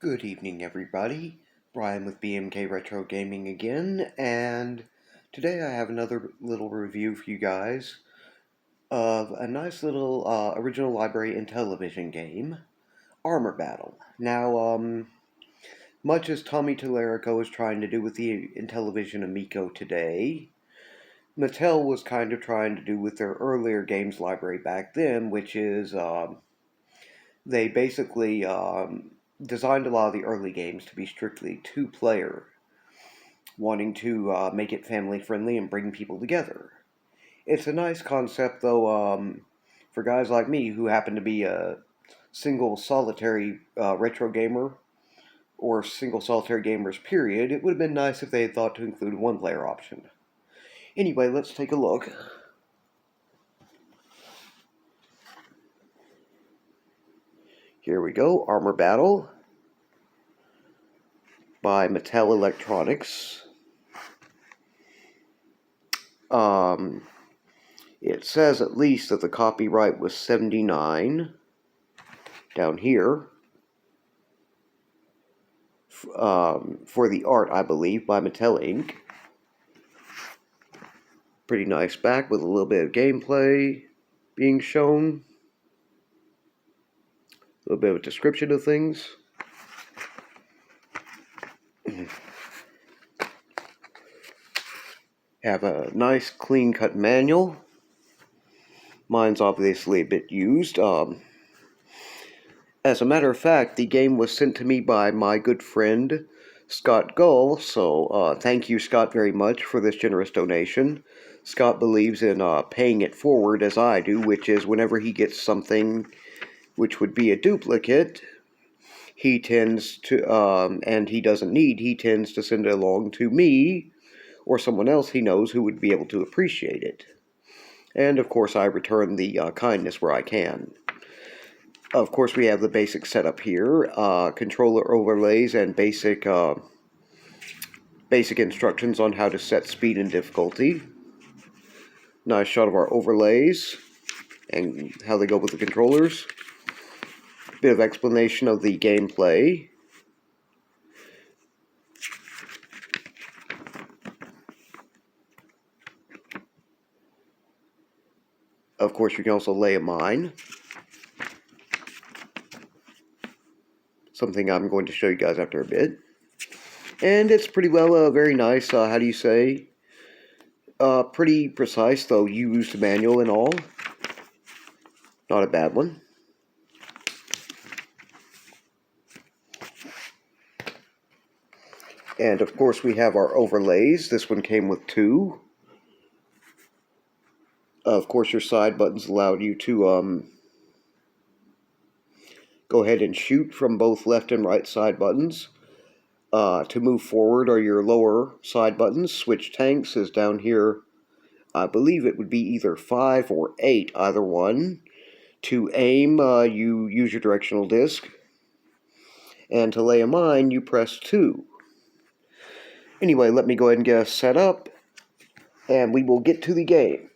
Good evening, everybody. Brian with BMK Retro Gaming again, and today I have another little review for you guys of a nice little original library IntelliVision game, Armor Battle. Now, much as Tommy Tallarico is trying to do with the IntelliVision Amico today, Mattel was kind of trying to do with their earlier games library back then, which is they basically designed a lot of the early games to be strictly two-player, wanting to make it family-friendly and bring people together. It's a nice concept, though, for guys like me who happen to be a single solitary retro gamer, or single solitary gamers period, it would have been nice if they had thought to include a one-player option. Anyway, let's take a look. Here we go, Armor Battle by Mattel Electronics. It says at least that the copyright was 79 down here. For the art, I believe, by Mattel Inc. Pretty nice back with a little bit of gameplay being shown. A little bit of a description of things. Have a nice clean-cut manual. Mine's obviously a bit used. As a matter of fact, the game was sent to me by my good friend, Scott Gull, so thank you, Scott, very much for this generous donation. Scott believes in paying it forward as I do, which is whenever he gets something which would be a duplicate, he tends to, and he doesn't need, he tends to send it along to me or someone else he knows who would be able to appreciate it. And, of course, I return the kindness where I can. Of course, we have the basic setup here, controller overlays and basic instructions on how to set speed and difficulty. Nice shot of our overlays and how they go with the controllers. Bit of explanation of the gameplay. Of course, you can also lay a mine. Something I'm going to show you guys after a bit. And it's pretty well, very nice, how do you say? Pretty precise, though, used manual and all. Not a bad one. And, of course, we have our overlays. This one came with 2. Of course, your side buttons allowed you to go ahead and shoot from both left and right side buttons. To move forward are your lower side buttons. Switch tanks is down here. I believe it would be either 5 or 8, either one. To aim, you use your directional disc. And to lay a mine, you press 2. Anyway, let me go ahead and get us set up, and we will get to the game.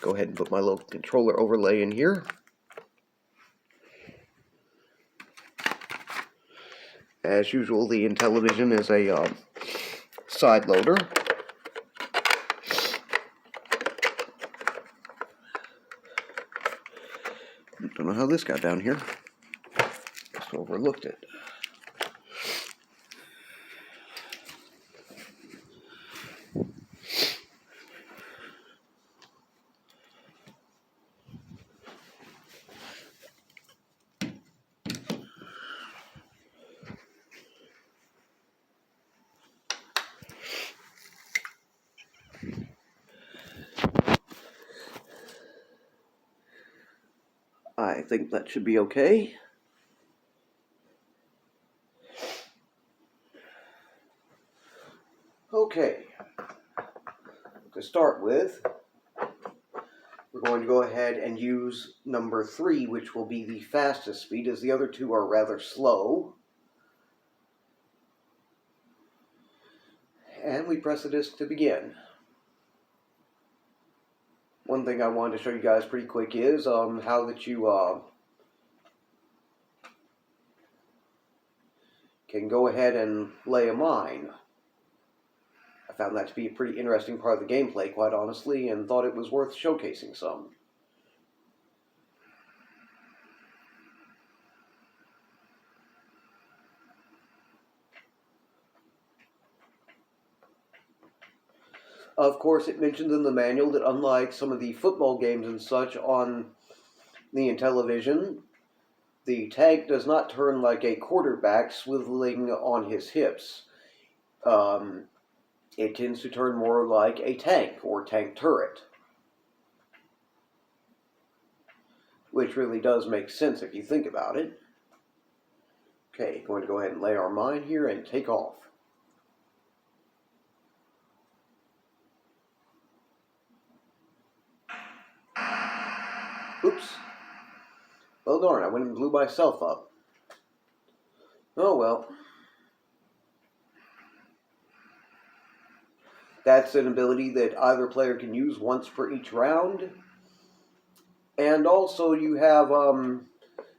Go ahead and put my little controller overlay in here. As usual, the IntelliVision is a side loader. Don't know how this got down here. Just overlooked it. I think that should be okay. Okay, to start with, we're going to go ahead and use number 3, which will be the fastest speed, as the other two are rather slow. And we press the disc to begin. One thing I wanted to show you guys pretty quick is how that you can go ahead and lay a mine. I found that to be a pretty interesting part of the gameplay, quite honestly, and thought it was worth showcasing some. Of course, it mentions in the manual that unlike some of the football games and such on the IntelliVision, the tank does not turn like a quarterback swiveling on his hips. It tends to turn more like a tank or tank turret, which really does make sense if you think about it. Okay, going to go ahead and lay our mine here and take off. Oops. Oh darn, I went and blew myself up. Oh well. That's an ability that either player can use once per each round. And also you have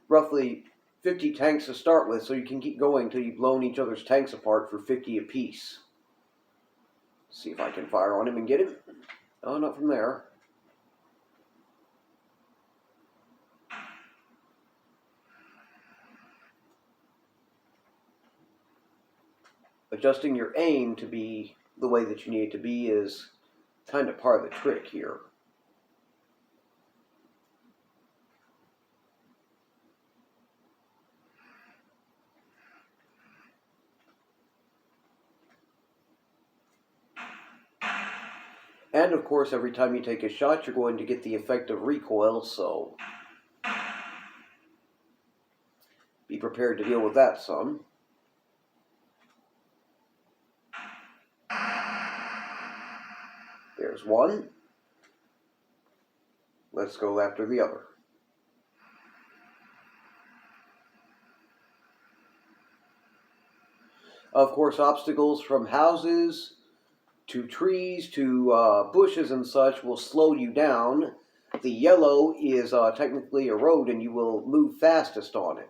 roughly 50 tanks to start with, so you can keep going until you've blown each other's tanks apart for 50 apiece. See if I can fire on him and get him. Oh, not from there. Adjusting your aim to be the way that you need it to be is kind of part of the trick here. And of course, every time you take a shot, you're going to get the effect of recoil, so be prepared to deal with that some. There's one. Let's go after the other. Of course, obstacles from houses to trees to bushes and such will slow you down. The yellow is technically a road and you will move fastest on it.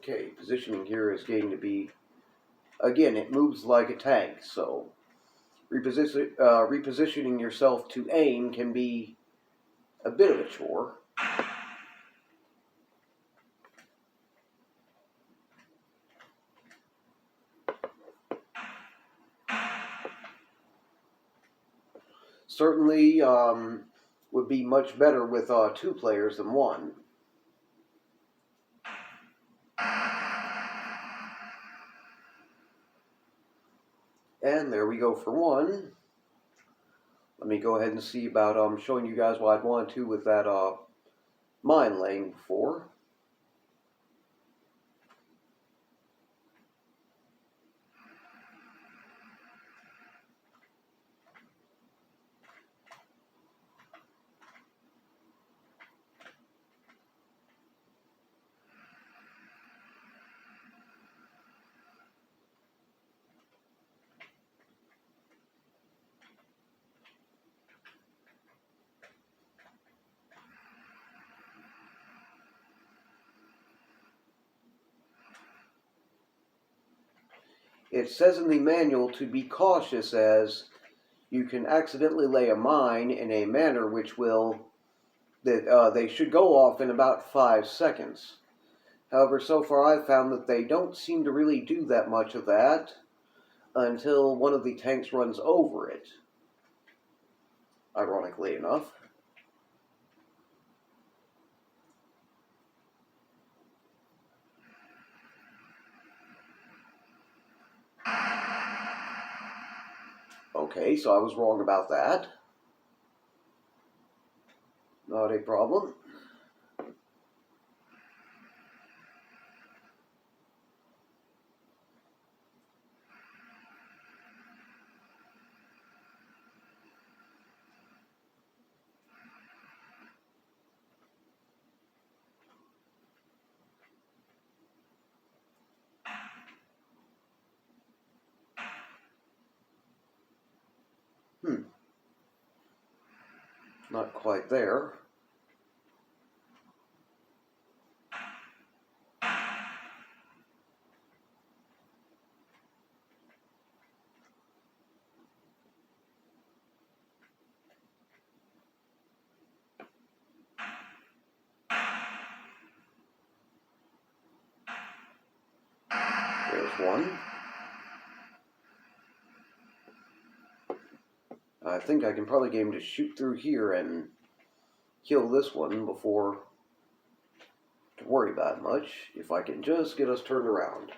Okay, positioning here is going to be, again, it moves like a tank, so repositioning yourself to aim can be a bit of a chore. Certainly would be much better with 2 players than 1. And there we go for 1. Let me go ahead and see about showing you guys what I'd want to with that mine laying before. It says in the manual to be cautious, as you can accidentally lay a mine in a manner which will, that they should go off in about 5 seconds. However, so far I've found that they don't seem to really do that much of that until one of the tanks runs over it, ironically enough. Okay, so I was wrong about that. Not a problem. Not quite there. There's one. I think I can probably get him to shoot through here and kill this one before to worry about much, if I can just get us turned around.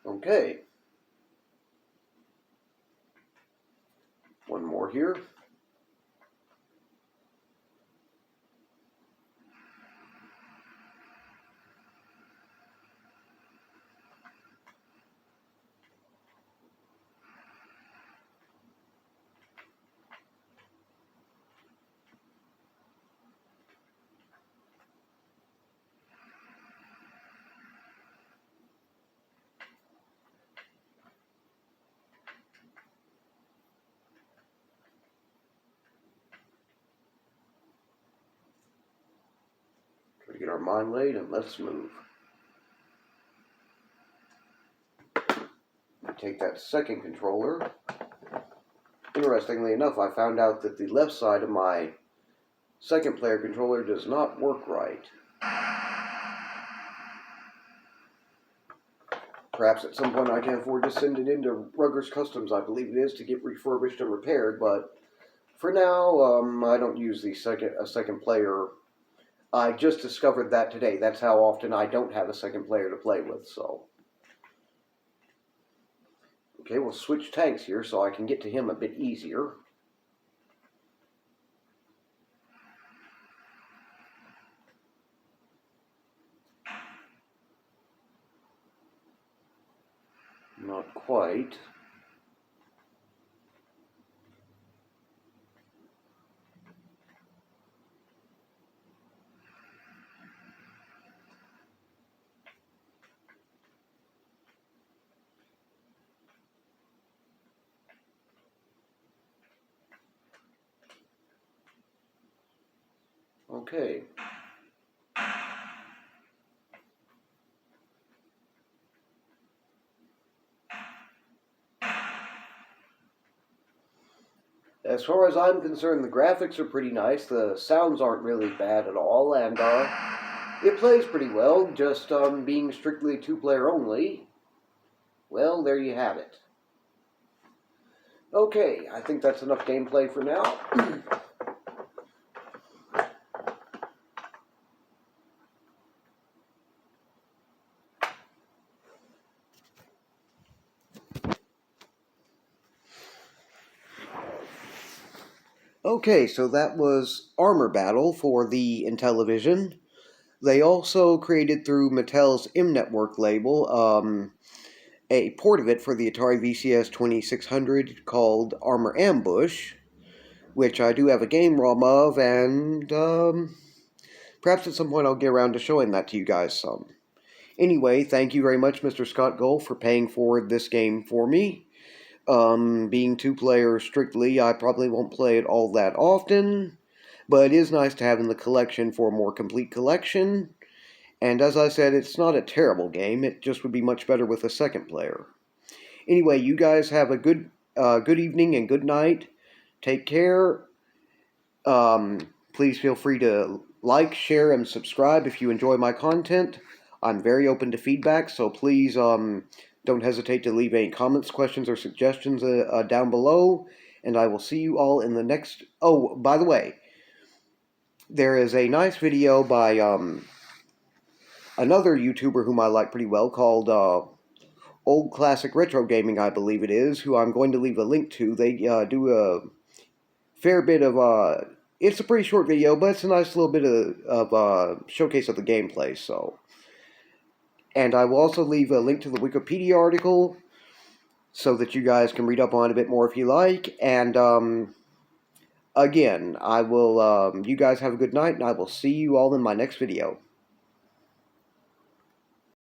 Okay. One more here. Try to get our mine laid and let's move. Take that second controller. Interestingly enough, I found out that the left side of my second player controller does not work right. Perhaps at some point I can afford to send it into Ruggers Customs, I believe it is, to get refurbished and repaired, but for now, I don't use a second player. I just discovered that today. That's how often I don't have a second player to play with, so. Okay, we'll switch tanks here so I can get to him a bit easier. Not quite. Okay. As far as I'm concerned, the graphics are pretty nice. The sounds aren't really bad at all, and it plays pretty well. Just being strictly two-player only. Well, there you have it. Okay, I think that's enough gameplay for now. Okay, so that was Armor Battle for the IntelliVision. They also created through Mattel's M-Network label a port of it for the Atari VCS 2600 called Armor Ambush, which I do have a game ROM of, and perhaps at some point I'll get around to showing that to you guys some. Anyway, thank you very much, Mr. Scott Gold, for paying for this game for me. Being two-player strictly, I probably won't play it all that often, but it is nice to have in the collection for a more complete collection. And as I said, it's not a terrible game. It just would be much better with a second player. Anyway, you guys have a good evening and good night. Take care. Please feel free to like, share, and subscribe if you enjoy my content. I'm very open to feedback, so please Don't hesitate to leave any comments, questions, or suggestions down below, and I will see you all in the next... Oh, by the way, there is a nice video by another YouTuber whom I like pretty well called Old Classic Retro Gaming, I believe it is, who I'm going to leave a link to. They do a fair bit of... it's a pretty short video, but it's a nice little bit of showcase of the gameplay, so... And I will also leave a link to the Wikipedia article so that you guys can read up on it a bit more if you like. And, again, I will, you guys have a good night, and I will see you all in my next video.